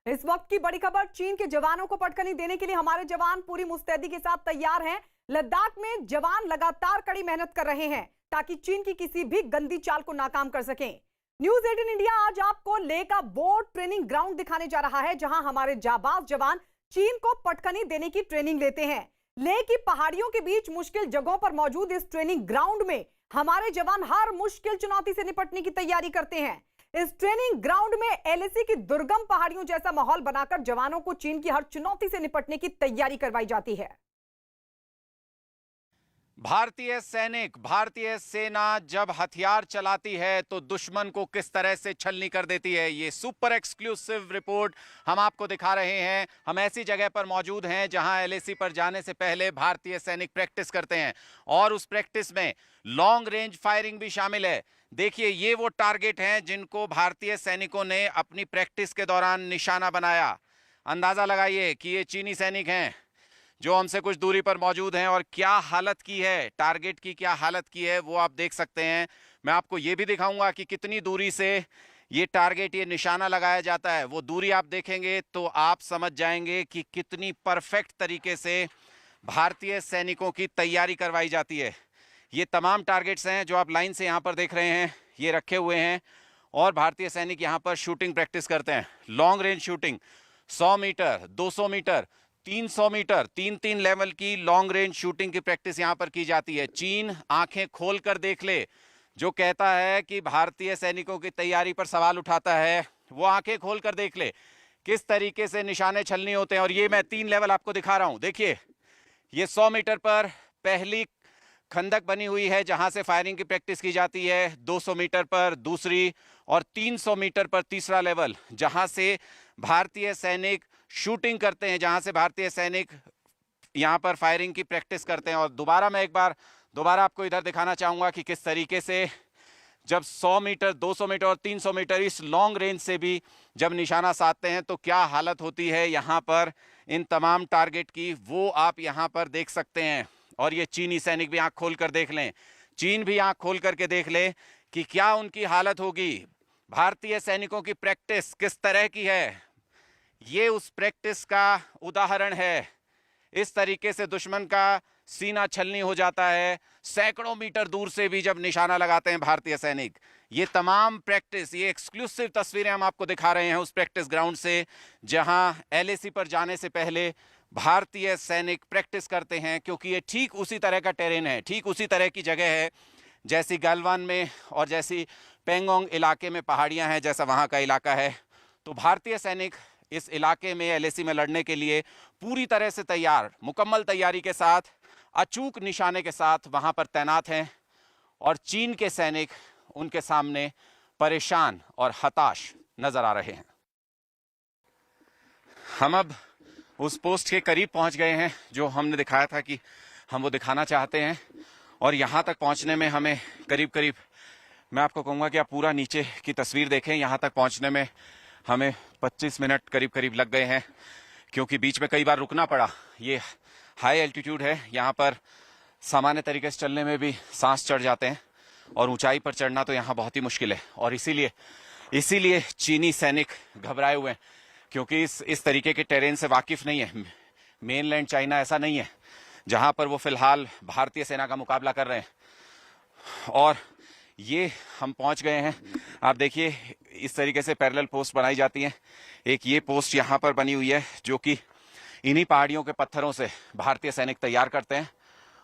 इस वक्त की बड़ी खबर, चीन के जवानों को पटखनी देने के लिए हमारे जवान पूरी मुस्तैदी के साथ तैयार हैं। लद्दाख में जवान लगातार कड़ी मेहनत कर रहे हैं ताकि चीन की किसी भी गंदी चाल को नाकाम कर सकें। न्यूज 18 इंडिया आज आपको लेह का बोट ट्रेनिंग ग्राउंड दिखाने जा रहा है, जहां हमारे जाबाज जवान चीन को पटखनी देने की ट्रेनिंग लेते हैं। लेह की पहाड़ियों के बीच मुश्किल जगहों पर मौजूद इस ट्रेनिंग ग्राउंड में हमारे जवान हर मुश्किल चुनौती से निपटने की तैयारी करते हैं। इस ट्रेनिंग ग्राउंड में एलएसी की दुर्गम पहाड़ियों जैसा माहौल बनाकर जवानों को चीन की हर चुनौती से निपटने की तैयारी करवाई जाती है। भारतीय सैनिक, भारतीय सेना जब हथियार चलाती है तो दुश्मन को किस तरह से छलनी कर देती है, ये सुपर एक्सक्लूसिव रिपोर्ट हम आपको दिखा रहे हैं। हम ऐसी जगह पर मौजूद हैं जहां एलएसी पर जाने से पहले भारतीय सैनिक प्रैक्टिस करते हैं और उस प्रैक्टिस में लॉन्ग रेंज फायरिंग भी शामिल है। देखिए, ये वो टारगेट हैं जिनको भारतीय सैनिकों ने अपनी प्रैक्टिस के दौरान निशाना बनाया। अंदाजा लगाइए कि ये चीनी सैनिक हैं जो हमसे कुछ दूरी पर मौजूद हैं और क्या हालत की है, टारगेट की क्या हालत की है वो आप देख सकते हैं। मैं आपको ये भी दिखाऊंगा कि कितनी दूरी से ये टारगेट, ये निशाना लगाया जाता है। वो दूरी आप देखेंगे तो आप समझ जाएंगे कि कितनी परफेक्ट तरीके से भारतीय सैनिकों की तैयारी करवाई जाती है। ये तमाम टारगेट्स हैं जो आप लाइन से यहाँ पर देख रहे हैं, ये रखे हुए हैं और भारतीय सैनिक यहाँ पर शूटिंग प्रैक्टिस करते हैं। Long range shooting 100 metre, 200 metre, 300 metre, 3-3 level की लॉन्ग रेंज शूटिंग की प्रैक्टिस यहाँ पर की जाती है। चीन आंखें खोल कर देख ले, जो कहता है कि भारतीय सैनिकों की तैयारी पर सवाल उठाता है, वो आंखें खोल कर देख ले किस तरीके से निशाने छलनी होते हैं। और ये मैं 3 लेवल आपको दिखा रहा हूँ। देखिए, ये 100 मीटर पर पहली खंदक बनी हुई है जहां से फायरिंग की प्रैक्टिस की जाती है, 200 मीटर पर दूसरी और 300 मीटर पर तीसरा लेवल, जहां से भारतीय सैनिक शूटिंग करते हैं, जहां से भारतीय सैनिक यहां पर फायरिंग की प्रैक्टिस करते हैं। और दोबारा मैं एक बार दोबारा आपको इधर दिखाना चाहूंगा कि किस तरीके से जब 100 मीटर, 200 मीटर और 300 मीटर इस लॉन्ग रेंज से भी जब निशाना साधते हैं तो क्या हालत होती है यहाँ पर इन तमाम टारगेट की, वो आप यहाँ पर देख सकते हैं। और ये चीनी सैनिक भी आंख खोल कर देख लें, चीन भी आंख खोल करके देख ले कि क्या उनकी हालत होगी। भारतीय सैनिकों की प्रैक्टिस किस तरह की है, ये उस प्रैक्टिस का उदाहरण है। इस तरीके से दुश्मन का सीना छलनी हो जाता है। सैकड़ों मीटर दूर से भी जब निशाना लगाते हैं भारतीय सैनिक। ये तमाम प्रैक्टिस, ये एक्सक्लूसिव तस्वीरें हम आपको दिखा रहे हैं उस प्रैक्टिस ग्राउंड से जहां एलएसी पर जाने से पहले भारतीय सैनिक प्रैक्टिस करते हैं, क्योंकि ये ठीक उसी तरह का टेरेन है, ठीक उसी तरह की जगह है जैसी गलवान में और जैसी पेंगोंग इलाके में पहाड़ियां हैं, जैसा वहां का इलाका है। तो भारतीय सैनिक इस इलाके में एलएसी में लड़ने के लिए पूरी तरह से तैयार, मुकम्मल तैयारी के साथ, अचूक निशाने के साथ वहां पर तैनात हैं और चीन के सैनिक उनके सामने परेशान और हताश नजर आ रहे हैं। हम अब उस पोस्ट के करीब पहुंच गए हैं जो हमने दिखाया था कि हम वो दिखाना चाहते हैं। और यहाँ तक पहुंचने में हमें करीब करीब, मैं आपको कहूँगा कि आप पूरा नीचे की तस्वीर देखें, यहाँ तक पहुंचने में हमें 25 मिनट करीब करीब लग गए हैं, क्योंकि बीच में कई बार रुकना पड़ा। ये हाई एल्टीट्यूड है, यहाँ पर सामान्य तरीके से चलने में भी सांस चढ़ जाते हैं और ऊंचाई पर चढ़ना तो यहाँ बहुत ही मुश्किल है। और इसीलिए चीनी सैनिक घबराए हुए हैं, क्योंकि इस तरीके के टेरेन से वाकिफ नहीं है। मेनलैंड चाइना ऐसा नहीं है जहां पर वो फिलहाल भारतीय सेना का मुकाबला कर रहे हैं। और ये हम पहुंच गए हैं। आप देखिए, इस तरीके से पैरेलल पोस्ट बनाई जाती हैं। एक ये पोस्ट यहाँ पर बनी हुई है जो कि इन्हीं पहाड़ियों के पत्थरों से भारतीय सैनिक तैयार करते हैं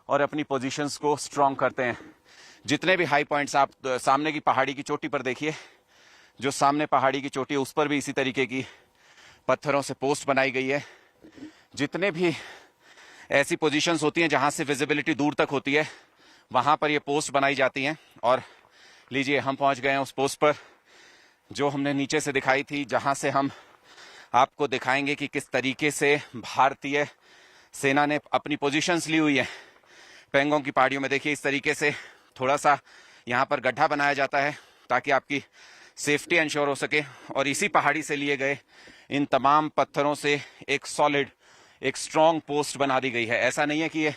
और अपनी पोजीशंस को स्ट्रांग करते हैं। जितने भी हाई पॉइंट्स आप सामने की पहाड़ी की चोटी पर देखिए, जो सामने पहाड़ी की चोटी है उस पर भी इसी तरीके की पत्थरों से पोस्ट बनाई गई है। जितने भी ऐसी पोजीशंस होती हैं जहां से विजिबिलिटी दूर तक होती है, वहां पर ये पोस्ट बनाई जाती हैं। और लीजिए, हम पहुंच गए हैं उस पोस्ट पर जो हमने नीचे से दिखाई थी, जहां से हम आपको दिखाएंगे कि किस तरीके से भारतीय सेना ने अपनी पोजीशंस ली हुई है। पेंगोंग की पहाड़ियों में देखिए, इस तरीके से थोड़ा सा यहाँ पर गड्ढा बनाया जाता है ताकि आपकी सेफ्टी इंश्योर हो सके। और इसी पहाड़ी से लिए गए इन तमाम पत्थरों से एक सॉलिड, एक स्ट्रॉन्ग पोस्ट बना दी गई है। ऐसा नहीं है कि ये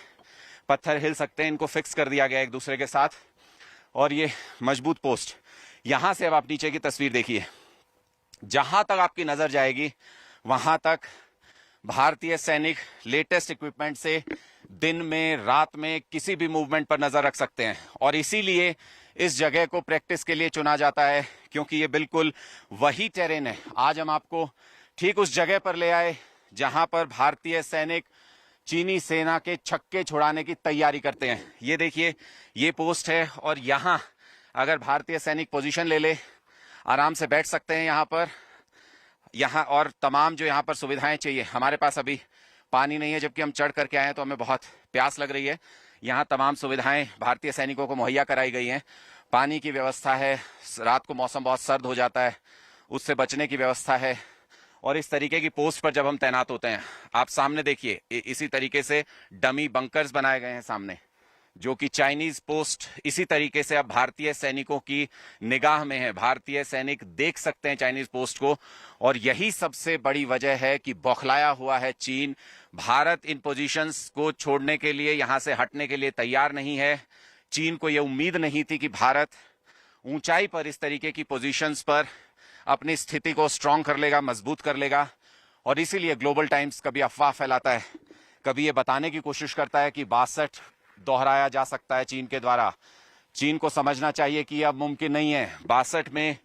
पत्थर हिल सकते हैं, इनको फिक्स कर दिया गया एक दूसरे के साथ। और ये मजबूत पोस्ट, यहां से अब आप नीचे की तस्वीर देखिए, जहां तक आपकी नजर जाएगी वहां तक भारतीय सैनिक लेटेस्ट इक्विपमेंट से दिन में रात में किसी भी मूवमेंट पर नजर रख सकते हैं और इसीलिए इस जगह को प्रैक्टिस के लिए चुना जाता है क्योंकि ये बिल्कुल वही टेरेन है। आज हम आपको ठीक उस जगह पर ले आए जहां पर भारतीय सैनिक चीनी सेना के छक्के छुड़ाने की तैयारी करते हैं। ये देखिए, ये पोस्ट है और यहाँ अगर भारतीय सैनिक पोजीशन ले आराम से बैठ सकते हैं यहाँ पर। यहाँ और तमाम जो यहाँ पर सुविधाएं चाहिए, हमारे पास अभी पानी नहीं है जबकि हम चढ़ करके आए हैं तो हमें बहुत प्यास लग रही है। यहाँ तमाम सुविधाएं भारतीय सैनिकों को मुहैया कराई गई हैं। पानी की व्यवस्था है, रात को मौसम बहुत सर्द हो जाता है उससे बचने की व्यवस्था है और इस तरीके की पोस्ट पर जब हम तैनात होते हैं, आप सामने देखिए इसी तरीके से डमी बंकर्स बनाए गए हैं सामने, जो कि चाइनीज पोस्ट इसी तरीके से अब भारतीय सैनिकों की निगाह में है। भारतीय सैनिक देख सकते हैं चाइनीज पोस्ट को और यही सबसे बड़ी वजह है कि बौखलाया हुआ है चीन। भारत इन पोजीशंस को छोड़ने के लिए, यहां से हटने के लिए तैयार नहीं है। चीन को यह उम्मीद नहीं थी कि भारत ऊंचाई पर इस तरीके की पोजीशंस पर अपनी स्थिति को स्ट्रांग कर लेगा, मजबूत कर लेगा और इसीलिए ग्लोबल टाइम्स कभी अफवाह फैलाता है, कभी ये बताने की कोशिश करता है कि 62 दोहराया जा सकता है चीन के द्वारा। चीन को समझना चाहिए कि अब मुमकिन नहीं है। 62 में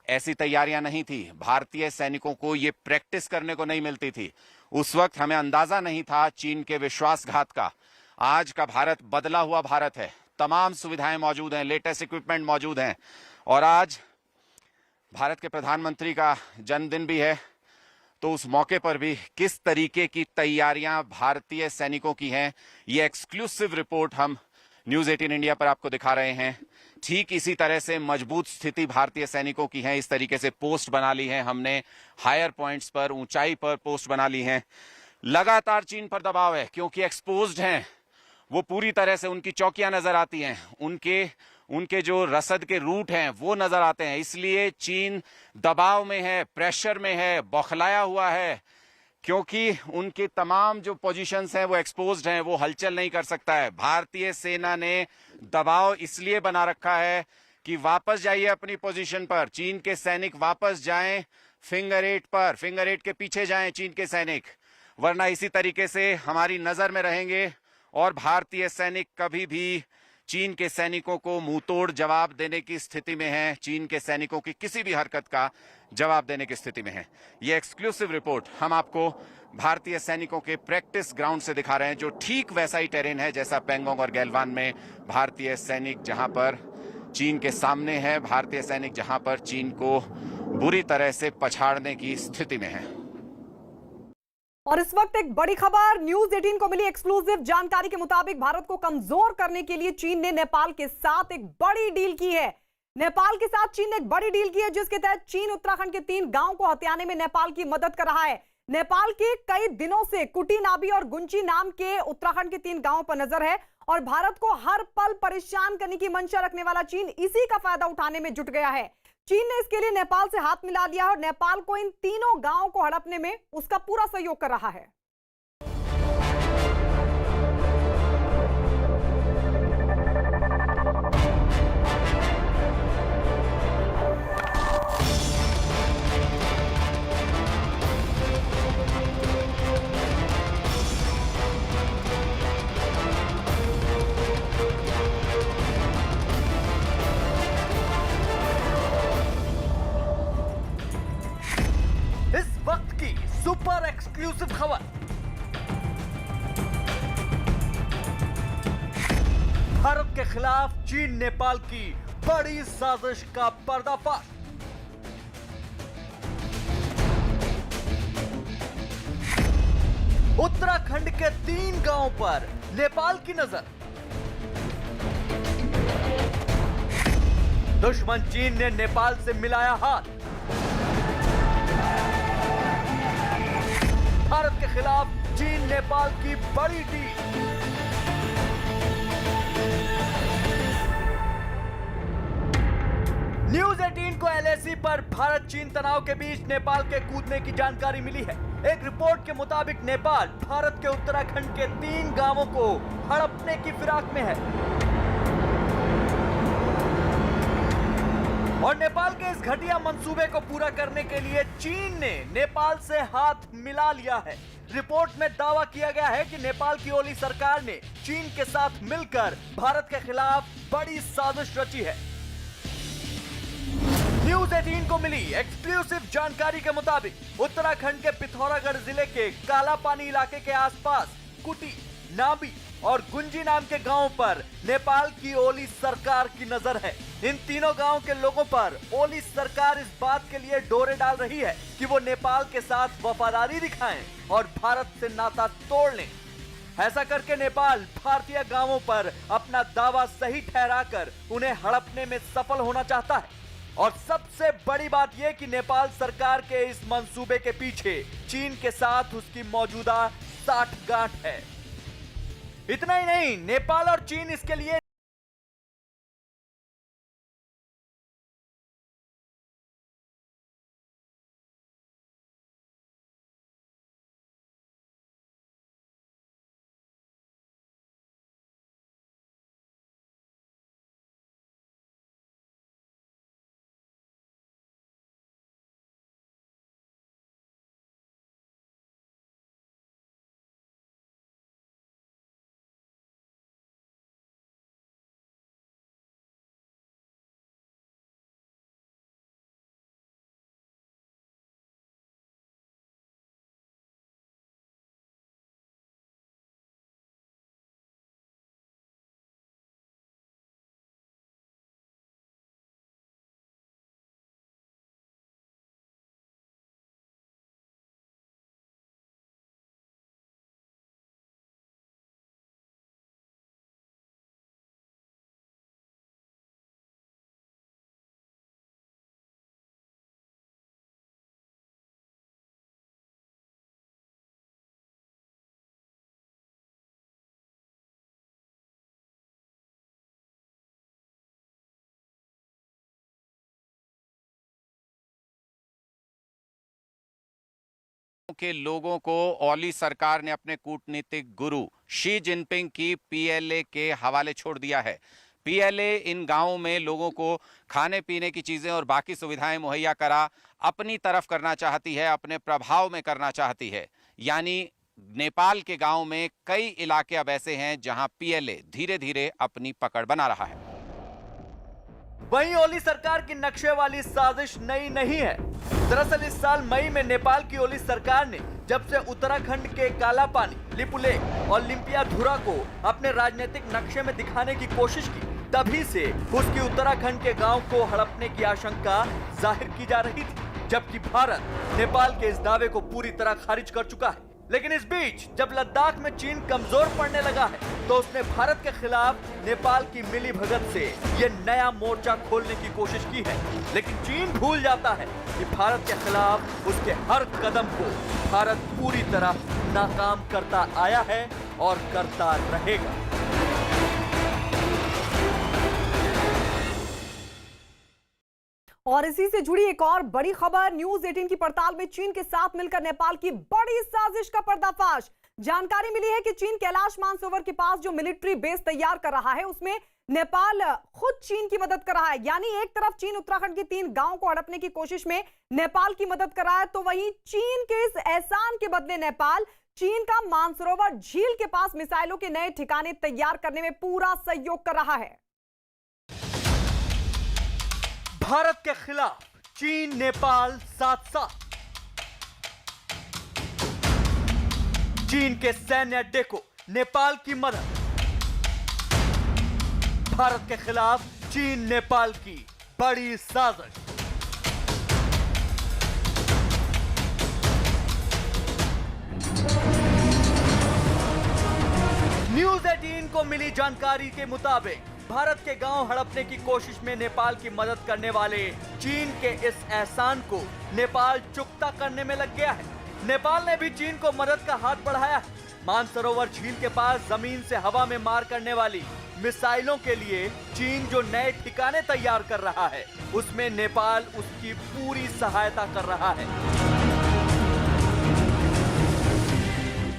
ऐसी तैयारियां नहीं थी, भारतीय सैनिकों को ये प्रैक्टिस करने को नहीं मिलती थी। उस वक्त हमें अंदाजा नहीं था चीन के विश्वासघात का। आज का भारत बदला हुआ भारत है, तमाम सुविधाएं मौजूद हैं, लेटेस्ट इक्विपमेंट मौजूद हैं और आज भारत के प्रधानमंत्री का जन्मदिन भी है तो उस मौके पर भी किस तरीके की तैयारियां भारतीय सैनिकों की हैं, ये एक्सक्लूसिव रिपोर्ट हम न्यूज़ 18 इंडिया पर आपको दिखा रहे हैं। ठीक इसी तरह से मजबूत स्थिति भारतीय सैनिकों की है। इस तरीके से पोस्ट बना ली है हमने, हायर पॉइंट्स पर, ऊंचाई पर पोस्ट बना ली है। लगातार चीन पर दबाव है क्योंकि एक्सपोज्ड हैं वो, पूरी तरह से उनकी चौकियां नजर आती हैं, उनके जो रसद के रूट हैं वो नजर आते हैं। इसलिए चीन दबाव में है, प्रेशर में है, बौखलाया हुआ है क्योंकि उनके तमाम जो पोजीशंस हैं वो एक्सपोज्ड हैं, वो हलचल नहीं कर सकता है। भारतीय सेना ने दबाव इसलिए बना रखा है कि वापस जाइए अपनी पोजीशन पर, चीन के सैनिक वापस जाएं फिंगर 8 पर, फिंगर 8 के पीछे जाएं चीन के सैनिक, वरना इसी तरीके से हमारी नजर में रहेंगे और भारतीय सैनिक कभी भी चीन के सैनिकों को मुंहतोड़ जवाब देने की स्थिति में है, चीन के सैनिकों की किसी भी हरकत का जवाब देने की स्थिति में है। ये एक्सक्लूसिव रिपोर्ट हम आपको भारतीय सैनिकों के प्रैक्टिस ग्राउंड से दिखा रहे हैं, जो ठीक वैसा ही टेरेन है जैसा पेंगोंग और गैलवान में भारतीय सैनिक जहां पर चीन के सामने है, भारतीय सैनिक जहां पर चीन को बुरी तरह से पछाड़ने की स्थिति में है। और इस वक्त एक बड़ी खबर न्यूज़ 18 को मिली एक्सक्लूसिव जानकारी के मुताबिक भारत को कमजोर करने के लिए चीन ने नेपाल के साथ एक बड़ी डील की है। नेपाल के साथ चीन ने एक बड़ी डील की है जिसके तहत चीन उत्तराखंड के 3 गांवों को हथियाने में नेपाल की मदद कर रहा है। नेपाल के कई दिनों से कुटी नाबी और गुंची नाम के उत्तराखंड के 3 गांवों पर नजर है और भारत को हर पल परेशान करने की मंशा रखने वाला चीन इसी का फायदा उठाने में जुट गया है। चीन ने इसके लिए नेपाल से हाथ मिला दिया है और नेपाल को इन तीनों गांवों को हड़पने में उसका पूरा सहयोग कर रहा है। सुपर एक्सक्लूसिव खबर, भारत के खिलाफ चीन नेपाल की बड़ी साजिश का पर्दाफाश। उत्तराखंड के 3 गांवों पर नेपाल की नजर। दुश्मन चीन ने नेपाल से मिलाया हाथ। भारत के खिलाफ चीन नेपाल की बड़ी डील। न्यूज़ 18 को LAC पर भारत चीन तनाव के बीच नेपाल के कूदने की जानकारी मिली है। एक रिपोर्ट के मुताबिक नेपाल भारत के उत्तराखंड के 3 गांवों को हड़पने की फिराक में है। और नेपाल के इस घटिया मंसूबे को पूरा करने के लिए चीन ने नेपाल से हाथ मिला लिया है। रिपोर्ट में दावा किया गया है कि नेपाल की ओली सरकार ने चीन के साथ मिलकर भारत के खिलाफ बड़ी साजिश रची है। न्यूज 18 को मिली एक्सक्लूसिव जानकारी के मुताबिक उत्तराखंड के पिथौरागढ़ जिले के कालापानी इलाके के आसपास कुटी, नाबी और गुंजी नाम के गांवों पर नेपाल की ओली सरकार की नजर है। इन तीनों गांवों के लोगों पर ओली सरकार इस बात के लिए डोरे डाल रही है कि वो नेपाल के साथ वफादारी दिखाएं और भारत से नाता तोड़ लें। ऐसा करके नेपाल भारतीय गांवों पर अपना दावा सही ठहराकर उन्हें हड़पने में सफल होना चाहता है। और सबसे बड़ी बात यह कि नेपाल सरकार के इस मंसूबे के पीछे चीन के साथ उसकी मौजूदा साठगांठ है। इतना ही नहीं, नेपाल और चीन इसके लिए के लोगों को ओली सरकार ने अपने कूटनीतिक गुरु शी जिनपिंग की पीएलए के हवाले छोड़ दिया है। पीएलए इन गांवों में लोगों को खाने पीने की चीजें और बाकी सुविधाएं मुहैया करा अपनी तरफ करना चाहती है, अपने प्रभाव में करना चाहती है। यानी नेपाल के गांव में कई इलाके अब ऐसे हैं जहां पीएलए धीरे धीरे अपनी पकड़ बना रहा है। वहीं ओली सरकार की नक्शे वाली साजिश नई नहीं है। दरअसल इस साल मई में नेपाल की ओली सरकार ने जब से उत्तराखंड के कालापानी, लिपुलेख और लिम्पियाधुरा को अपने राजनीतिक नक्शे में दिखाने की कोशिश की, तभी से उसकी उत्तराखंड के गांव को हड़पने की आशंका जाहिर की जा रही थी। जबकि भारत नेपाल के इस दावे को पूरी तरह खारिज कर चुका है। लेकिन इस बीच जब लद्दाख में चीन कमजोर पड़ने लगा है तो उसने भारत के खिलाफ नेपाल की मिलीभगत से ये नया मोर्चा खोलने की कोशिश की है। लेकिन चीन भूल जाता है कि भारत के खिलाफ उसके हर कदम को भारत पूरी तरह नाकाम करता आया है और करता रहेगा। और इसी से जुड़ी एक और बड़ी खबर, न्यूज 18 की पड़ताल में चीन के साथ मिलकर नेपाल की बड़ी साजिश का पर्दाफाश। जानकारी मिली है कि चीन कैलाश मानसरोवर के पास जो मिलिट्री बेस तैयार कर रहा है उसमें नेपाल खुद चीन की मदद कर रहा है। यानी एक तरफ चीन उत्तराखंड के 3 गांवों को हड़पने की कोशिश में नेपाल की मदद कर रहा है, तो वहीं चीन के इस एहसान के बदले नेपाल चीन का मानसरोवर झील के पास मिसाइलों के नए ठिकाने तैयार करने में पूरा सहयोग कर रहा है। भारत के खिलाफ चीन नेपाल साथ साथ। चीन के सैन्य अड्डे को नेपाल की मदद। भारत के खिलाफ चीन नेपाल की बड़ी साजिश। न्यूज 18 को मिली जानकारी के मुताबिक भारत के गांव हड़पने की कोशिश में नेपाल की मदद करने वाले चीन के इस एहसान को नेपाल चुकता करने में लग गया है। नेपाल ने भी चीन को मदद का हाथ बढ़ाया है। मानसरोवर झील के पास जमीन से हवा में मार करने वाली मिसाइलों के लिए चीन जो नए ठिकाने तैयार कर रहा है उसमें नेपाल उसकी पूरी सहायता कर रहा है।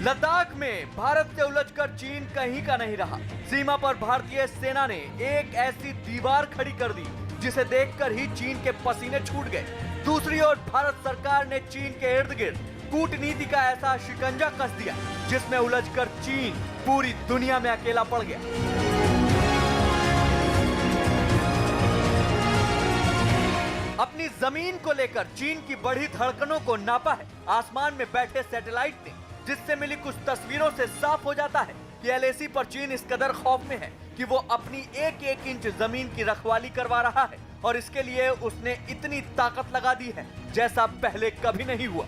लद्दाख में भारत से उलझकर चीन कहीं का नहीं रहा। सीमा पर भारतीय सेना ने एक ऐसी दीवार खड़ी कर दी जिसे देखकर ही चीन के पसीने छूट गए। दूसरी ओर भारत सरकार ने चीन के इर्द गिर्द कूटनीति का ऐसा शिकंजा कस दिया जिसमें उलझकर चीन पूरी दुनिया में अकेला पड़ गया। अपनी जमीन को लेकर चीन की बढ़ी धड़कनों को नापा है आसमान में बैठे सैटेलाइट ने, जिससे मिली कुछ तस्वीरों से साफ हो जाता है कि एलएसी पर चीन इस कदर खौफ में है कि वो अपनी एक एक इंच जमीन की रखवाली करवा रहा है और इसके लिए उसने इतनी ताकत लगा दी है जैसा पहले कभी नहीं हुआ।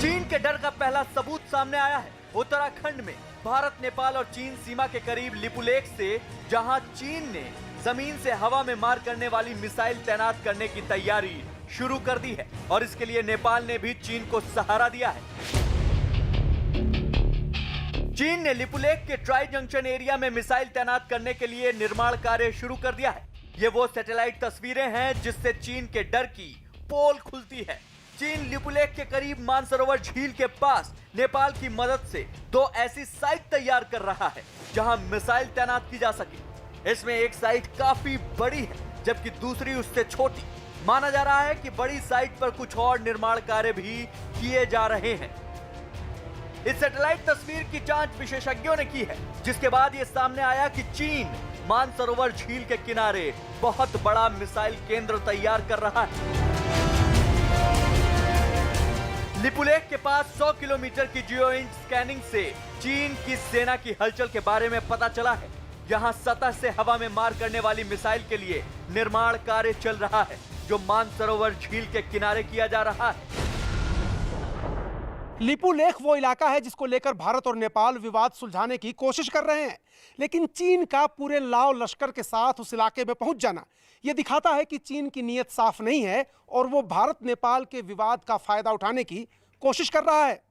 चीन के डर का पहला सबूत सामने आया है उत्तराखंड में भारत नेपाल और चीन सीमा के करीब लिपुलेख से, जहां चीन ने जमीन से हवा में मार करने वाली मिसाइल तैनात करने की तैयारी शुरू कर दी है और इसके लिए नेपाल ने भी चीन को सहारा दिया है। चीन ने लिपुलेख के ट्राई जंक्शन एरिया में मिसाइल तैनात करने के लिए निर्माण कार्य शुरू कर दिया है। ये वो सैटेलाइट तस्वीरें हैं जिससे चीन के डर की पोल खुलती है। चीन लिपुलेख के करीब मानसरोवर झील के पास नेपाल की मदद से 2 ऐसी साइट तैयार कर रहा है जहां मिसाइल तैनात की जा सके। इसमें एक साइट काफी बड़ी है जबकि दूसरी उससे छोटी। माना जा रहा है कि बड़ी साइट पर कुछ और निर्माण कार्य भी किए जा रहे हैं। इस सैटेलाइट तस्वीर की जांच विशेषज्ञों ने की है, जिसके बाद यह सामने आया कि चीन मानसरोवर झील के किनारे बहुत बड़ा मिसाइल केंद्र तैयार कर रहा है। लिपुलेख के पास 100 किलोमीटर की जियो इंच स्कैनिंग से चीन की सेना की हलचल के बारे में पता चला है। यहां सतह से हवा में मार करने वाली मिसाइल के लिए निर्माण कार्य चल रहा है जो मानसरोवर झील के किनारे किया जा रहा है। लिपुलेख वो इलाका है जिसको लेकर भारत और नेपाल विवाद सुलझाने की कोशिश कर रहे हैं, लेकिन चीन का पूरे लाव लश्कर के साथ उस इलाके में पहुंच जाना यह दिखाता है कि चीन की नीयत साफ नहीं है और वो भारत नेपाल के विवाद का फायदा उठाने की कोशिश कर रहा है।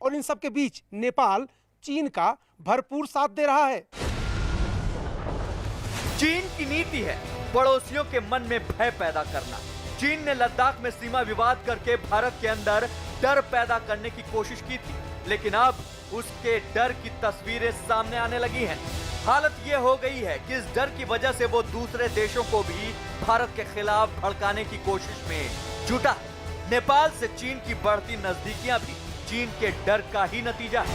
और इन सब के बीच नेपाल चीन का भरपूर साथ दे रहा है। चीन की नीति है पड़ोसियों के मन में भय पैदा करना। चीन ने लद्दाख में सीमा विवाद करके भारत के अंदर डर पैदा करने की कोशिश की थी, लेकिन अब उसके डर की तस्वीरें सामने आने लगी हैं। हालत ये हो गई है कि इस डर की वजह से वो दूसरे देशों को भी भारत के खिलाफ भड़काने की कोशिश में जुटा है। नेपाल से चीन की बढ़ती नजदीकियां भी चीन के डर का ही नतीजा है।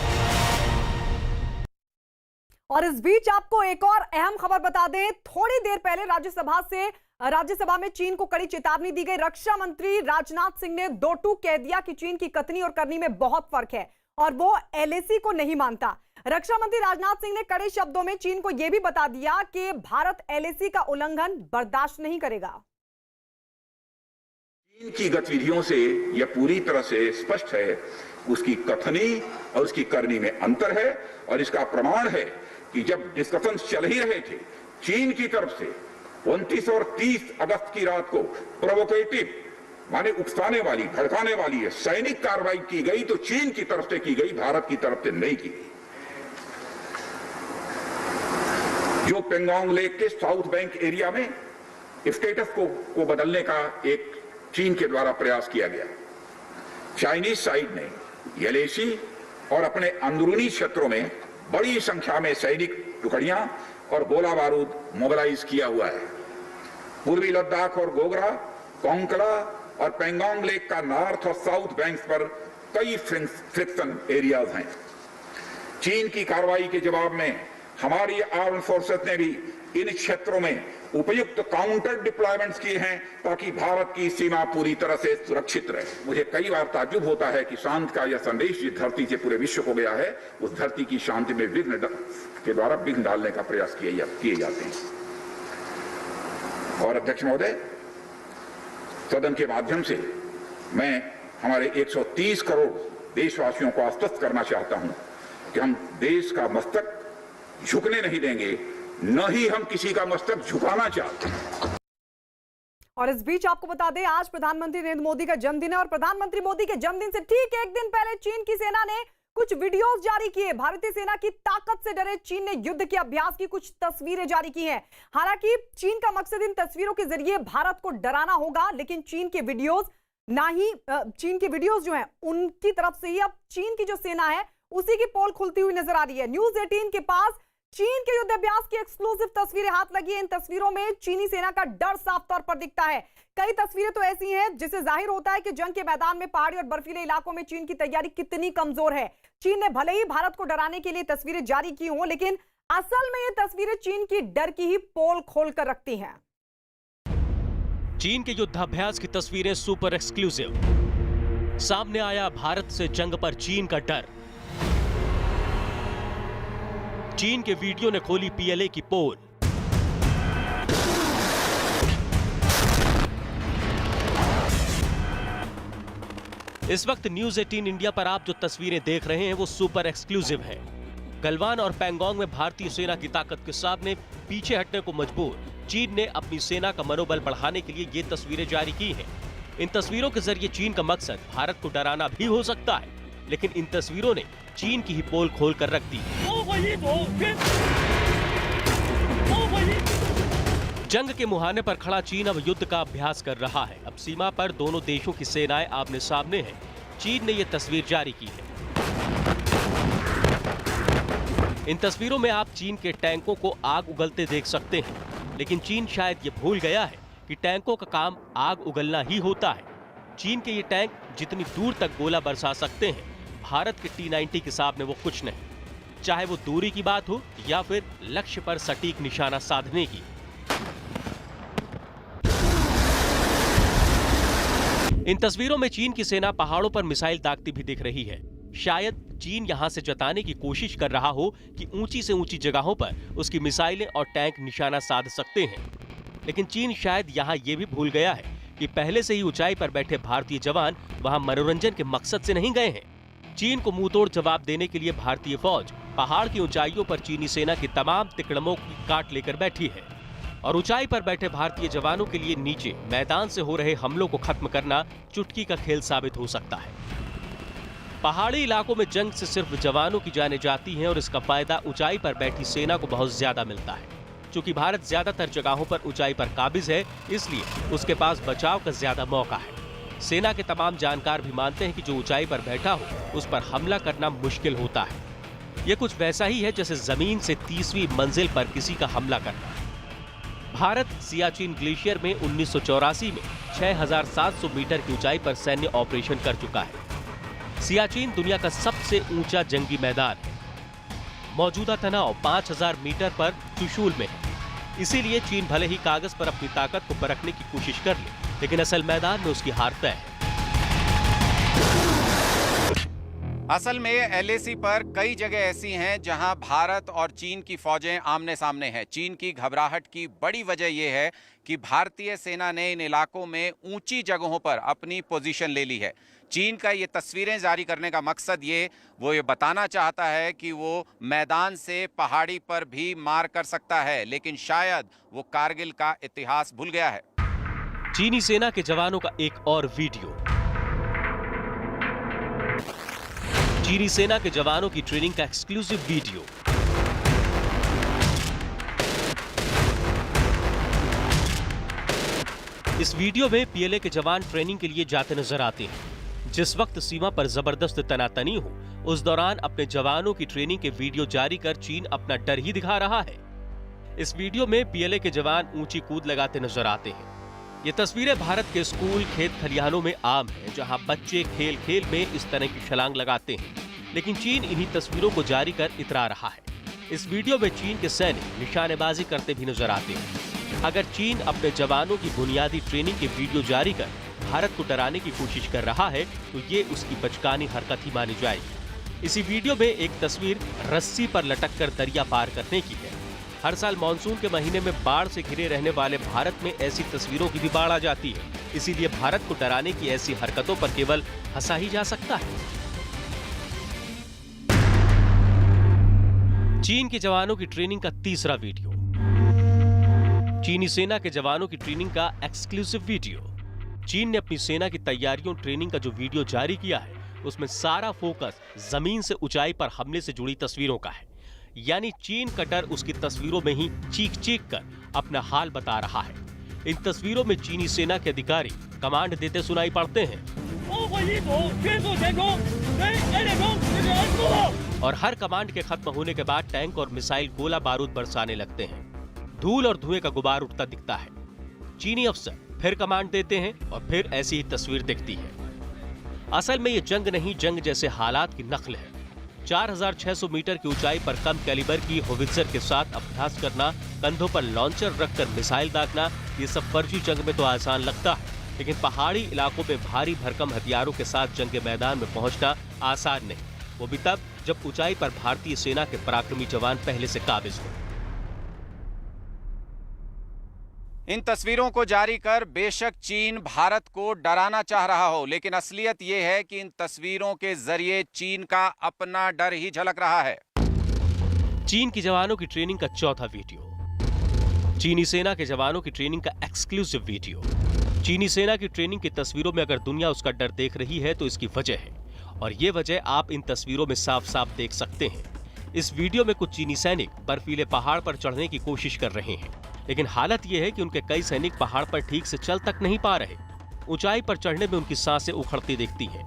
और इस बीच आपको एक और अहम खबर बता दें, थोड़ी देर पहले राज्यसभा में चीन को कड़ी चेतावनी दी गई। रक्षा मंत्री राजनाथ सिंह ने 2 टूक कह दिया कि चीन की कथनी और करनी में बहुत फर्क है और वो एलएसी को नहीं मानता। रक्षा मंत्री राजनाथ सिंह ने कड़े शब्दों में चीन को यह भी बता दिया कि भारत एलएसी का उल्लंघन बर्दाश्त नहीं करेगा। चीन की गतिविधियों से यह पूरी तरह से स्पष्ट है, उसकी कथनी और उसकी करनी में अंतर है और इसका प्रमाण है कि जब डिस्कशन चल ही रहे थे, चीन की तरफ से 29 और 30 अगस्त की रात को प्रोवोकेटिव माने उकसाने वाली, भड़काने वाली है सैनिक कार्रवाई की गई तो चीन की तरफ से की गई, भारत की तरफ से नहीं की गई। जो पेंगोंग लेक के साउथ बैंक एरिया में स्टेटस को बदलने का एक चीन के द्वारा प्रयास किया गया, चाइनीज साइड ने एलएसी और अपने अंदरूनी क्षेत्रों में बड़ी संख्या में सैनिक टुकड़ियां और गोला बारूद मोबिलाइज किया हुआ है। पूर्वी लद्दाख और गोगरा, कोंकला और पेंगोंग लेक का नॉर्थ और साउथ बैंक्स पर कई फ्रिक्शन एरियाज हैं। चीन की कार्रवाई के जवाब में हमारी आर्म्ड फोर्सेस ने भी इन क्षेत्रों में उपयुक्त काउंटर डिप्लॉयमेंट्स किए हैं ताकि भारत की सीमा पूरी तरह से सुरक्षित रहे। मुझे कई बार ताज्जुब होता है कि शांति का यह संदेश जिस धरती से पूरे विश्व को गया है, उस धरती की शांति में विघ्न के द्वारा विघ्न डालने का प्रयास किए जाते हैं। और अध्यक्ष महोदय, सदन के माध्यम से मैं हमारे 130 करोड़ देशवासियों को आश्वस्त करना चाहता हूं कि हम देश का मस्तक झुकने नहीं देंगे, न ही हम किसी का मस्तक झुकाना चाहते हैं। और इस बीच आपको बता दें, आज प्रधानमंत्री नरेंद्र मोदी का जन्मदिन है और प्रधानमंत्री मोदी के जन्मदिन से ठीक एक दिन पहले चीन की सेना ने कुछ वीडियोस जारी किए। भारतीय सेना की ताकत से डरे चीन ने युद्ध के अभ्यास की कुछ तस्वीरें जारी की हैं। हालांकि चीन का मकसद इन तस्वीरों के जरिए भारत को डराना होगा, लेकिन चीन के वीडियोस जो हैं उनकी तरफ से ही अब चीन की जो सेना है उसी की पोल खुलती हुई नजर आ रही है। न्यूज़ 18 के पास चीन के युद्ध अभ्यास की एक्सक्लूसिव तस्वीरें हाथ लगी हैं। इन तस्वीरों में चीनी सेना का डर साफ तौर पर दिखता है। कई तस्वीरें तो ऐसी हैं जिससे जाहिर होता है कि जंग के मैदान में पहाड़ी और बर्फीले इलाकों में चीन की तैयारी कितनी कमजोर है। चीन ने भले ही भारत को डराने के लिए तस्वीरें जारी की हों, लेकिन असल में ये तस्वीरें चीन की डर की ही पोल खोलकर रखती हैं। चीन के युद्धाभ्यास की तस्वीरें सुपर एक्सक्लूसिव। सामने आया भारत से जंग पर चीन का डर। चीन के वीडियो ने खोली पीएलए की पोल। इस वक्त न्यूज़ 18 इंडिया पर आप जो तस्वीरें देख रहे हैं वो सुपर एक्सक्लूसिव है। गलवान और पैंगोंग में भारतीय सेना की ताकत के सामने पीछे हटने को मजबूर चीन ने अपनी सेना का मनोबल बढ़ाने के लिए ये तस्वीरें जारी की हैं। इन तस्वीरों के जरिए चीन का मकसद भारत को डराना भी हो सकता है, लेकिन इन तस्वीरों ने चीन की ही पोल खोल कर रख दी। जंग के मुहाने पर खड़ा चीन अब युद्ध का अभ्यास कर रहा है। अब सीमा पर दोनों देशों की सेनाएं आमने सामने हैं। चीन ने यह तस्वीर जारी की है। इन तस्वीरों में आप चीन के टैंकों को आग उगलते देख सकते हैं, लेकिन चीन शायद ये भूल गया है कि टैंकों का काम आग उगलना ही होता है। चीन के ये टैंक जितनी दूर तक गोला बरसा सकते हैं, भारत के T-90 के सामने वो कुछ नहीं, चाहे वो दूरी की बात हो या फिर लक्ष्य पर सटीक निशाना साधने की। इन तस्वीरों में चीन की सेना पहाड़ों पर मिसाइल दागती भी दिख रही है। शायद चीन यहां से जताने की कोशिश कर रहा हो कि ऊंची से ऊंची जगहों पर उसकी मिसाइलें और टैंक निशाना साध सकते हैं, लेकिन चीन शायद यहां ये भी भूल गया है कि पहले से ही ऊंचाई पर बैठे भारतीय जवान वहां मनोरंजन के मकसद से नहीं गए हैं। चीन को मुंहतोड़ जवाब देने के लिए भारतीय फौज पहाड़ की ऊंचाइयों पर चीनी सेना की तमाम तिकड़मों की काट लेकर बैठी है, और ऊंचाई पर बैठे भारतीय जवानों के लिए नीचे मैदान से हो रहे हमलों को खत्म करना चुटकी का खेल साबित हो सकता है। पहाड़ी इलाकों में जंग से सिर्फ जवानों की जानें जाती हैं और इसका फायदा ऊंचाई पर बैठी सेना को बहुत ज्यादा मिलता है। चूंकि भारत ज्यादातर जगहों पर ऊंचाई पर काबिज है, इसलिए उसके पास बचाव का ज्यादा मौका है। सेना के तमाम जानकार भी मानते हैं कि जो ऊंचाई पर बैठा हो उस पर हमला करना मुश्किल होता है। ये कुछ वैसा ही है जैसे जमीन से 30वीं मंजिल पर किसी का हमला करना। भारत सियाचिन ग्लेशियर में 1984 में 6,700 मीटर की ऊंचाई पर सैन्य ऑपरेशन कर चुका है। सियाचिन दुनिया का सबसे ऊंचा जंगी मैदान है। मौजूदा तनाव 5,000 मीटर पर चुशूल में है। इसीलिए चीन भले ही कागज पर अपनी ताकत को परखने की कोशिश कर ले, लेकिन असल मैदान में उसकी हार तय है। असल में LAC पर कई जगह ऐसी हैं जहां भारत और चीन की फौजें आमने सामने हैं। चीन की घबराहट की बड़ी वजह यह है कि भारतीय सेना ने इन इलाकों में ऊंची जगहों पर अपनी पोजीशन ले ली है। चीन का ये तस्वीरें जारी करने का मकसद वो ये बताना चाहता है कि वो मैदान से पहाड़ी पर भी मार कर सकता है, लेकिन शायद वो कारगिल का इतिहास भूल गया है। चीनी सेना के जवानों का एक और वीडियो। चीनी सेना के जवानों की ट्रेनिंग का एक्सक्लूसिव वीडियो। इस वीडियो में पीएलए के जवान ट्रेनिंग के लिए जाते नजर आते हैं। जिस वक्त सीमा पर जबरदस्त तनातनी हो, उस दौरान अपने जवानों की ट्रेनिंग के वीडियो जारी कर चीन अपना डर ही दिखा रहा है। इस वीडियो में पीएलए के जवान ऊंची कूद लगाते नजर आते हैं। ये तस्वीरें भारत के स्कूल खेत खलिहानों में आम हैं, जहां बच्चे खेल खेल में इस तरह की छलांग लगाते हैं, लेकिन चीन इन्हीं तस्वीरों को जारी कर इतरा रहा है। इस वीडियो में चीन के सैनिक निशानेबाजी करते भी नजर आते हैं। अगर चीन अपने जवानों की बुनियादी ट्रेनिंग के वीडियो जारी कर भारत को डराने की कोशिश कर रहा है, तो ये उसकी बचकानी हरकत ही मानी जाएगी। इसी वीडियो में एक तस्वीर रस्सी पर लटक कर दरिया पार करने की है। हर साल मानसून के महीने में बाढ़ से घिरे रहने वाले भारत में ऐसी तस्वीरों की भी बाढ़ आ जाती है, इसीलिए भारत को डराने की ऐसी हरकतों पर केवल हंसा ही जा सकता है। चीन के जवानों की ट्रेनिंग का तीसरा वीडियो। चीनी सेना के जवानों की ट्रेनिंग का एक्सक्लूसिव वीडियो। चीन ने अपनी सेना की तैयारियों ट्रेनिंग का जो वीडियो जारी किया है, उसमें सारा फोकस जमीन से ऊंचाई पर हमले से जुड़ी तस्वीरों का है। यानी चीन का डर उसकी तस्वीरों में ही चीख चीख कर अपना हाल बता रहा है। इन तस्वीरों में चीनी सेना के अधिकारी कमांड देते सुनाई पड़ते हैं। और हर कमांड के खत्म होने के बाद टैंक और मिसाइल गोला बारूद बरसाने लगते हैं। धूल और धुएं का गुबार उठता दिखता है। चीनी अफसर फिर कमांड देते हैं और फिर ऐसी ही तस्वीर दिखती है। असल में ये जंग नहीं, जंग जैसे हालात की नकल है। 4600 मीटर की ऊंचाई पर कम कैलिबर की होवित्जर के साथ अभ्यास करना, कंधों पर लॉन्चर रखकर मिसाइल दागना, ये सब फर्जी जंग में तो आसान लगता है, लेकिन पहाड़ी इलाकों में भारी भरकम हथियारों के साथ जंग के मैदान में पहुंचना आसान नहीं, वो भी तब जब ऊंचाई पर भारतीय सेना के पराक्रमी जवान पहले से काबिज हो। इन तस्वीरों को जारी कर बेशक चीन भारत को डराना चाह रहा हो, लेकिन असलियत यह है कि इन तस्वीरों के जरिए चीन का अपना डर ही झलक रहा है। चीन की जवानों की ट्रेनिंग का चौथा वीडियो। चीनी सेना के जवानों की ट्रेनिंग का एक्सक्लूसिव वीडियो। चीनी सेना की ट्रेनिंग की तस्वीरों में अगर दुनिया उसका डर देख रही है तो इसकी वजह है, और ये वजह आप इन तस्वीरों में साफ साफ देख सकते हैं। इस वीडियो में कुछ चीनी सैनिक बर्फीले पहाड़ पर चढ़ने की कोशिश कर रहे हैं, लेकिन हालत यह है कि उनके कई सैनिक पहाड़ पर ठीक से चल तक नहीं पा रहे। ऊंचाई पर चढ़ने में उनकी सांसें उखड़ती दिखती हैं।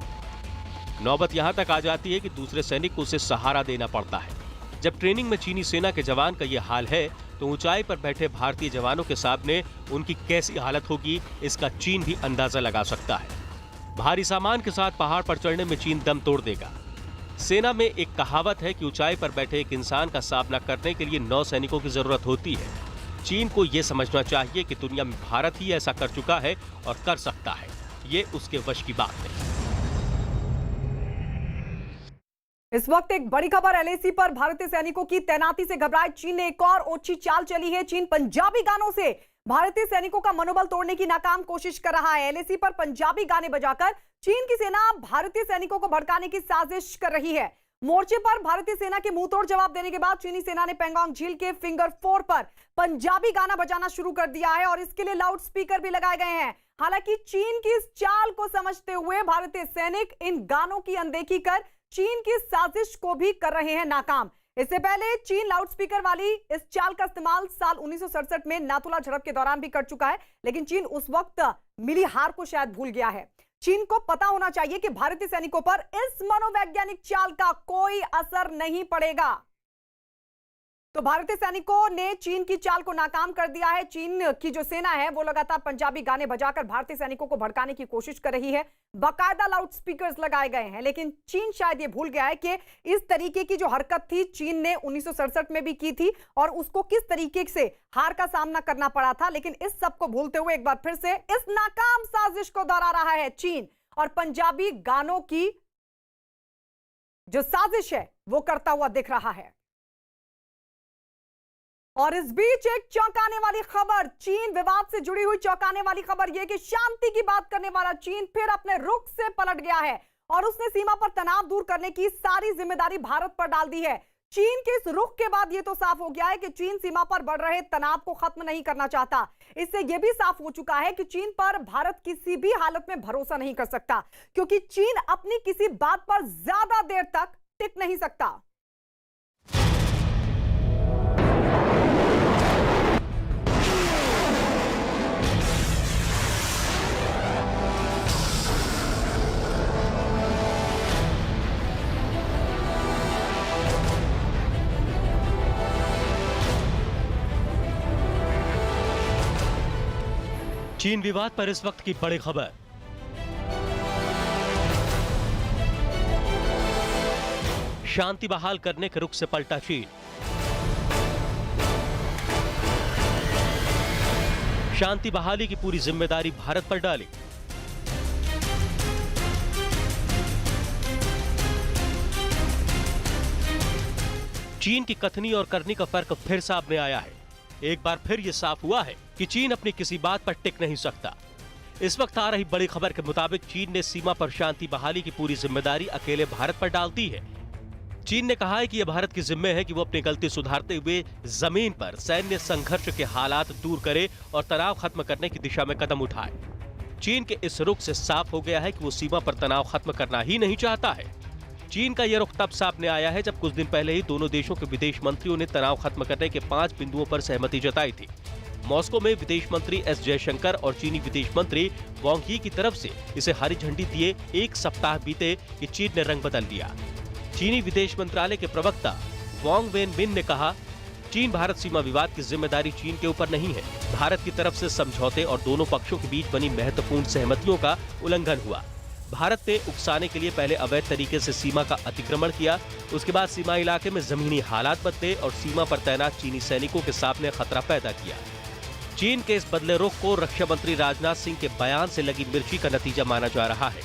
नौबत यहां तक आ जाती है कि दूसरे सैनिक को उसे सहारा देना पड़ता है। जब ट्रेनिंग में चीनी सेना के जवान का यह हाल है, तो ऊंचाई पर बैठे भारतीय जवानों के सामने उनकी कैसी हालत होगी, इसका चीन भी अंदाजा लगा सकता है। भारी सामान के साथ पहाड़ पर चढ़ने में चीन दम तोड़ देगा। सेना में एक कहावत है कि ऊंचाई पर बैठे एक इंसान का सामना करने के लिए 9 सैनिकों की जरूरत होती है। चीन को यह समझना चाहिए कि दुनिया में भारत ही ऐसा कर चुका है और कर सकता है, ये उसके वश की बात नहीं। इस वक्त एक बड़ी खबर एलएसी पर भारतीय सैनिकों की तैनाती से घबराए चीन ने एक और ओछी चाल चली है। चीन पंजाबी गानों से भारतीय सैनिकों का मनोबल तोड़ने की नाकाम कोशिश कर रहा है। एलएसी पर पंजाबी गाने बजाकर चीन की सेना भारतीय सैनिकों को भड़काने की साजिश कर रही है। मोर्चे पर भारतीय सेना के मुंहतोड़ जवाब देने के बाद चीनी सेना ने पेंगोंग झील के फिंगर 4 पर पंजाबी गाना बजाना शुरू कर दिया है और इसके लिए लाउड स्पीकर भी लगाए गए हैं। हालांकि चीन की इस चाल को समझते हुए भारतीय सैनिक इन गानों की अनदेखी कर चीन की साजिश को भी कर रहे हैं नाकाम। इससे पहले चीन लाउडस्पीकर वाली इस चाल का इस्तेमाल साल 1967 में नाथुला झड़प के दौरान भी कर चुका है, लेकिन चीन उस वक्त मिली हार को शायद भूल गया है। चीन को पता होना चाहिए कि भारतीय सैनिकों पर इस मनोवैज्ञानिक चाल का कोई असर नहीं पड़ेगा। तो भारतीय सैनिकों ने चीन की चाल को नाकाम कर दिया है। चीन की जो सेना है वो लगातार पंजाबी गाने बजाकर भारतीय सैनिकों को भड़काने की कोशिश कर रही है। बाकायदा लाउड स्पीकर्स लगाए गए हैं, लेकिन चीन शायद ये भूल गया है कि इस तरीके की जो हरकत थी चीन ने 1967 में भी की थी और उसको किस तरीके से हार का सामना करना पड़ा था। लेकिन इस सब को भूलते हुए एक बार फिर से इस नाकाम साजिश को दोहरा रहा है चीन और पंजाबी गानों की जो साजिश है वो करता हुआ दिख रहा है। और इस बीच एक चौंकाने वाली खबर, चीन विवाद से जुड़ी हुई चौंकाने वाली खबर यह कि शांति की बात करने वाला चीन फिर अपने रुख से पलट गया है और उसने सीमा पर तनाव दूर करने की सारी जिम्मेदारी भारत पर डाल दी है। चीन के इस रुख के बाद यह तो साफ हो गया है कि चीन सीमा पर बढ़ रहे तनाव को खत्म नहीं करना चाहता। इससे यह भी साफ हो चुका है कि चीन पर भारत किसी भी हालत में भरोसा नहीं कर सकता, क्योंकि चीन अपनी किसी बात पर ज्यादा देर तक टिक नहीं सकता। चीन विवाद पर इस वक्त की बड़ी खबर। शांति बहाल करने के रुख से पलटा चीन। शांति बहाली की पूरी जिम्मेदारी भारत पर डाली। चीन की कथनी और करनी का फर्क फिर सामने आया है। एक बार फिर यह साफ हुआ है कि चीन अपनी किसी बात पर टिक नहीं सकता। इस वक्त आ रही बड़ी खबर के मुताबिक चीन ने सीमा पर शांति बहाली की पूरी जिम्मेदारी अकेले भारत पर डाल दी है। चीन ने कहा है कि यह भारत की जिम्मे है कि वो अपनी गलती सुधारते हुए जमीन पर सैन्य संघर्ष के हालात दूर करे और तनाव खत्म करने की दिशा में कदम उठाए। चीन के इस रुख से साफ हो गया है कि वो सीमा पर तनाव खत्म करना ही नहीं चाहता है। चीन का यह रुख तब सामने आया है जब कुछ दिन पहले ही दोनों देशों के विदेश मंत्रियों ने तनाव खत्म करने के 5 बिंदुओं पर सहमति जताई थी। मॉस्को में विदेश मंत्री एस जयशंकर और चीनी विदेश मंत्री वांग यी की तरफ से इसे हरी झंडी दिए 1 सप्ताह बीते कि चीन ने रंग बदल लिया। चीनी विदेश मंत्रालय के प्रवक्ता वांग वेनबिन ने कहा, चीन भारत सीमा विवाद की जिम्मेदारी चीन के ऊपर नहीं है। भारत की तरफ से समझौते और दोनों पक्षों के बीच बनी महत्वपूर्ण सहमतियों का उल्लंघन हुआ। भारत ने उकसाने के लिए पहले अवैध तरीके से सीमा का अतिक्रमण किया, उसके बाद सीमा इलाके में जमीनी हालात बदले और सीमा पर तैनात चीनी सैनिकों के सामने खतरा पैदा किया। चीन के इस बदले रुख को रक्षा मंत्री राजनाथ सिंह के बयान से लगी मिर्ची का नतीजा माना जा रहा है।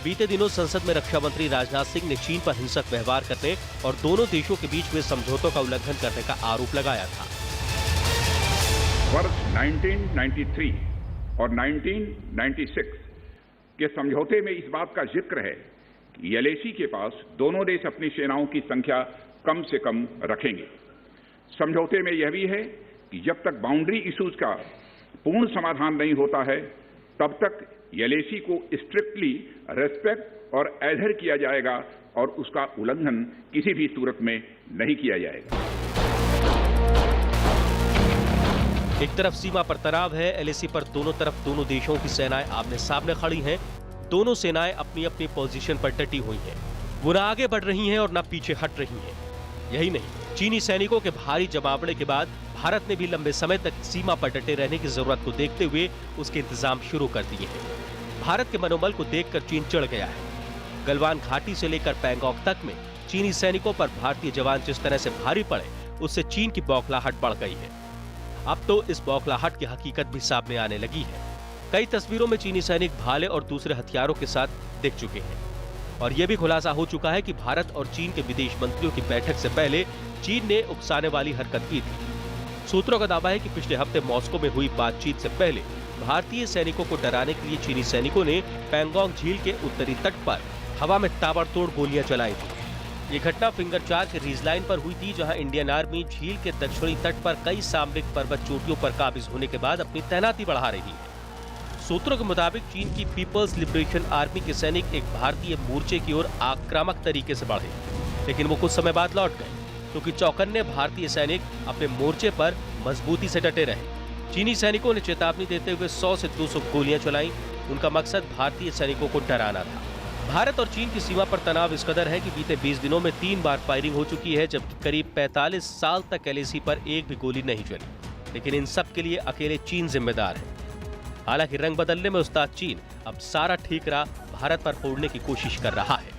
बीते दिनों संसद में रक्षा मंत्री राजनाथ सिंह ने चीन पर हिंसक व्यवहार करने और दोनों देशों के बीच हुए समझौतों का उल्लंघन करने का आरोप लगाया था। वर्ष 1993 और 1996 के समझौते में इस बात का जिक्र है कि एलएसी के पास दोनों देश अपनी सेनाओं की संख्या कम से कम रखेंगे। समझौते में यह भी है कि जब तक बाउंड्री इश्यूज का पूर्ण समाधान नहीं होता है, तब तक एलएसी को स्ट्रिक्टली रेस्पेक्ट और एडहर किया जाएगा और उसका उल्लंघन किसी भी सूरत में नहीं किया जाएगा। एक तरफ सीमा पर तनाव है, एलएसी पर दोनों तरफ दोनों देशों की सेनाएं आमने सामने खड़ी हैं। दोनों सेनाएं अपनी अपनी पोजीशन पर डटी हुई हैं। वो न आगे बढ़ रही हैं और न पीछे हट रही हैं। यही नहीं, चीनी सैनिकों के भारी जमावड़े के बाद भारत ने भी लंबे समय तक सीमा पर डटे रहने की जरूरत को देखते हुए उसके इंतजाम शुरू कर दिए हैं। भारत के मनोबल को देखकर चीन चढ़ गया है। गलवान घाटी से लेकर पैंगोंग तक में चीनी सैनिकों पर भारतीय जवान जिस तरह से भारी पड़े, उससे चीन की बौखलाहट बढ़ गई है। अब तो इस बौखलाहट की हकीकत भी सामने आने लगी है। कई तस्वीरों में चीनी सैनिक भाले और दूसरे हथियारों के साथ दिख चुके हैं और यह भी खुलासा हो चुका है कि भारत और चीन के विदेश मंत्रियों की बैठक से पहले चीन ने उकसाने वाली हरकत की थी। सूत्रों का दावा है कि पिछले हफ्ते मॉस्को में हुई बातचीत से पहले भारतीय सैनिकों को डराने के लिए चीनी सैनिकों ने पैंगोंग झील के उत्तरी तट पर हवा में ताबड़तोड़ गोलियां चलाई थी। ये घटना फिंगर 4 के रीज लाइन पर हुई थी, जहां इंडियन आर्मी झील के दक्षिणी तट पर कई सामरिक पर्वत चोटियों पर काबिज होने के बाद अपनी तैनाती बढ़ा रही है। सूत्रों के मुताबिक चीन की पीपल्स लिबरेशन आर्मी के सैनिक एक भारतीय मोर्चे की ओर आक्रामक तरीके से बढ़े, लेकिन वो कुछ समय बाद लौट गए क्योंकि चौकन्ने भारतीय सैनिक अपने मोर्चे पर मजबूती से डटे रहे। चीनी सैनिकों ने चेतावनी देते हुए 100 से 200 गोलियां चलाई। उनका मकसद भारतीय सैनिकों को डराना था। भारत और चीन की सीमा पर तनाव इस कदर है कि बीते 20 दिनों में 3 बार फायरिंग हो चुकी है, जबकि करीब 45 साल तक एलएसी पर एक भी गोली नहीं चली। लेकिन इन सब के लिए अकेले चीन जिम्मेदार है। हालांकि रंग बदलने में उस्ताद चीन अब सारा ठीकरा भारत पर फोड़ने की कोशिश कर रहा है।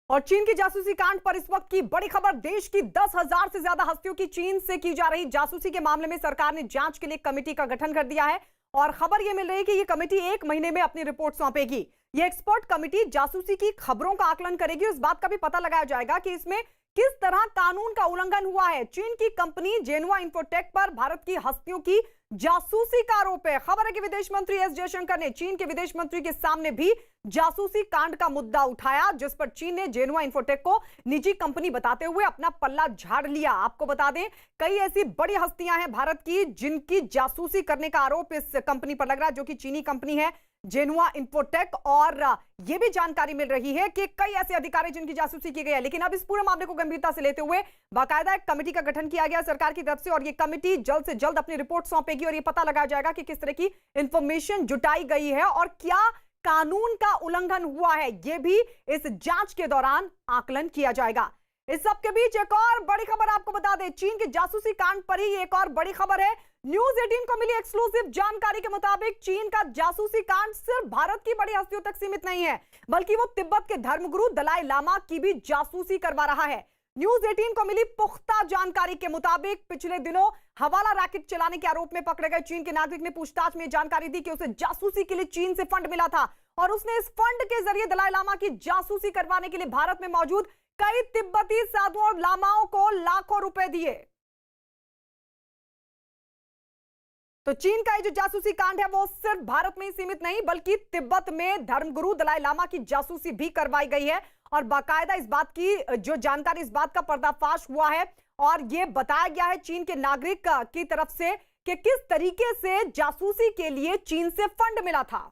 और चीन की जासूसी कांड पर इस वक्त की बड़ी खबर, देश की 10,000 से ज्यादा हस्तियों की चीन से की जा रही जासूसी के मामले में सरकार ने जांच के लिए कमेटी का गठन कर दिया है और खबर यह मिल रही है कि यह कमेटी 1 महीने में अपनी रिपोर्ट सौंपेगी। यह एक्सपर्ट कमेटी जासूसी की खबरों का आकलन करेगी। इस बात का भी पता लगाया जाएगा कि इसमें किस तरह कानून का उल्लंघन हुआ है। चीन की कंपनी जेनुआ इन्फोटेक पर भारत की हस्तियों की जासूसी का आरोप है। खबर है कि विदेश मंत्री एस जयशंकर ने चीन के विदेश मंत्री के सामने भी जासूसी कांड का मुद्दा उठाया, जिस पर चीन ने जेनुआ इन्फोटेक को निजी कंपनी बताते हुए अपना पल्ला झाड़ लिया। आपको बता दें, कई ऐसी बड़ी हस्तियां हैं भारत की जिनकी जासूसी करने का आरोप इस कंपनी पर लग रहा है, जो कि चीनी कंपनी है जेनुआ इन्फोटेक। और यह भी जानकारी मिल रही है कि कई ऐसे अधिकारी जिनकी जासूसी की गई है। लेकिन अब इस पूरे मामले को गंभीरता से लेते हुए बाकायदा एक कमेटी का गठन किया गया सरकार की तरफ से और यह कमेटी जल्द से जल्द अपनी रिपोर्ट सौंपेगी और यह पता लगाया जाएगा कि किस तरह की इंफॉर्मेशन जुटाई गई है और क्या कानून का उल्लंघन हुआ है। यह भी इस जांच के दौरान आकलन किया जाएगा। इस सब के बीच एक और बड़ी खबर आपको बता दें, चीन के जासूसी कांड पर ही एक और बड़ी खबर है। न्यूज 18 को मिली एक्सक्लूसिव जानकारी के मुताबिक चीन का जासूसी कांड सिर्फ भारत की बड़ी हस्तियों तक सीमित नहीं है, बल्कि वो तिब्बत के धर्मगुरु दलाई लामा की भी जासूसी करवा रहा है। न्यूज 18 को मिली पुख्ता जानकारी के मुताबिक पिछले दिनों हवाला रैकेट चलाने के आरोप में पकड़े गए चीन के नागरिक ने पूछताछ में जानकारी दी कि उसे जासूसी के लिए चीन से फंड मिला था और उसने इस फंड के जरिए दलाई लामा की जासूसी करवाने के लिए भारत में मौजूद कई तिब्बती साधुओं और लामाओं को लाखों रुपए दिए। तो चीन का ये जो जासूसी कांड है वो सिर्फ भारत में ही सीमित नहीं, बल्कि तिब्बत में धर्मगुरु दलाई लामा की जासूसी भी करवाई गई है और बाकायदा इस बात की जो जानकारी, इस बात का पर्दाफाश हुआ है और यह बताया गया है चीन के नागरिक की तरफ से कि किस तरीके से जासूसी के लिए चीन से फंड मिला था।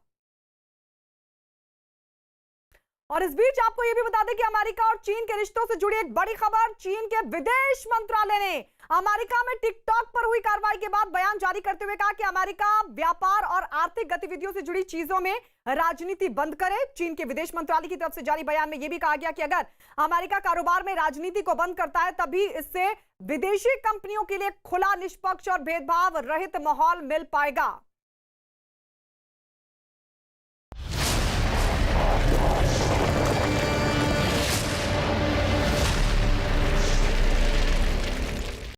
और इस बीच आपको यह भी बता दें कि अमेरिका और चीन के रिश्तों से जुड़ी एक बड़ी खबर। चीन के विदेश मंत्रालय ने अमेरिका में टिकटॉक पर हुई कार्रवाई के बाद बयान जारी करते हुए कहा कि अमेरिका व्यापार और आर्थिक गतिविधियों से जुड़ी चीजों में राजनीति बंद करे। चीन के विदेश मंत्रालय की तरफ से जारी बयान में यह भी कहा गया कि अगर अमेरिका कारोबार में राजनीति को बंद करता है तभी इससे विदेशी कंपनियों के लिए खुला, निष्पक्ष और भेदभाव रहित माहौल मिल पाएगा।